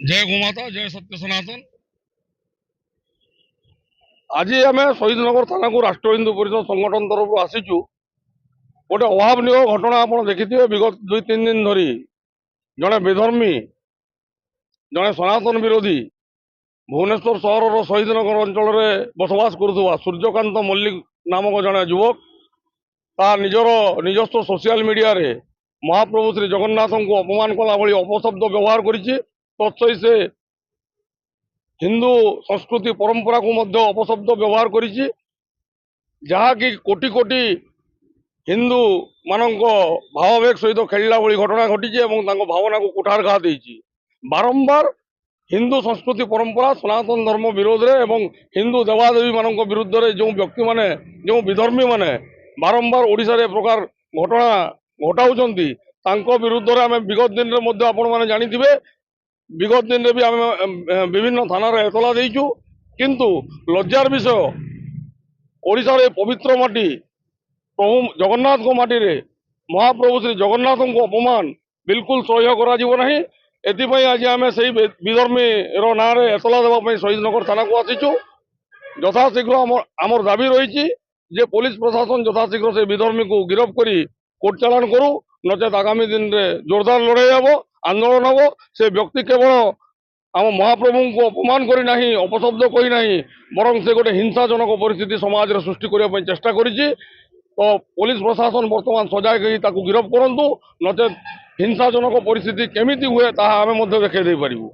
जय गोमाता जय सत्य सनातन। आज आम शहीदनगर थाना को राष्ट्र हिंदू परिषद संगठन तरफ आसीचु। गोटे अभावन घटना आप देखिए विगत 2-3 दिन धरी जड़े विधर्मी जड़े सनातन विरोधी भुवनेश्वर सहर शहीदनगर अंचल बसवास करुवा सूर्यकांत मल्लिक नामक जड़े युवक निजर निजस्व सोशल मीडिया रे महाप्रभु श्री जगन्नाथ को अपमान कला भली अपशब्द व्यवहार कर से हिंदू संस्कृति परंपरा को मध्य अपशब्द व्यवहार करिछि, जहाँकि कोटि कोटि हिंदू मानक भावावेग सहित खेलला भली घटना घटी भावना को कुठारघात देछि। बारंबार हिंदू संस्कृति परंपरा सनातन धर्म विरोध रे एवं हिंदू देवादेवी मान विरुद्ध रे जो व्यक्ति माने जो विधर्मी माने बारंबार ओडिशा रे प्रकार घटना घटाउछंती तांको विरुद्ध रे आमे विगत दिन रे मध्य आपण माने जानिथिबे विगत दिन में भी आम विभिन्न थाना एतला देचु। किंतु लज्जार विषय ओडिशार पवित्र माटी प्रभु जगन्नाथ को माटी रे महाप्रभु श्री जगन्नाथ को अपमान बिल्कुल सह्य करा आज आम से विधर्मी ना एतला देवाई शहीदनगर थाना को आसीचु। यथाशीघ्र आमर दाबी रही जे पुलिस प्रशासन यथाशीघ्र से विधर्मी को गिरफ्त कर कोर्ट चालान करू, नचेत आगामी दिन में जोरदार लड़ाई हम आंदोलन हम। से व्यक्ति केवल आम महाप्रभु को अपमान करना अपशब्द कहना बरं से गोटे हिंसाजनक परिस्थिति समाज में सृष्टि करने चेष्टा करिछि। तो पुलिस प्रशासन बर्तमान सजाग गिरफ्त करूँ, नचेत हिंसाजनक परिस्थिति केमिति हुए ताहा आमे मध्य देखै दे पारिबु।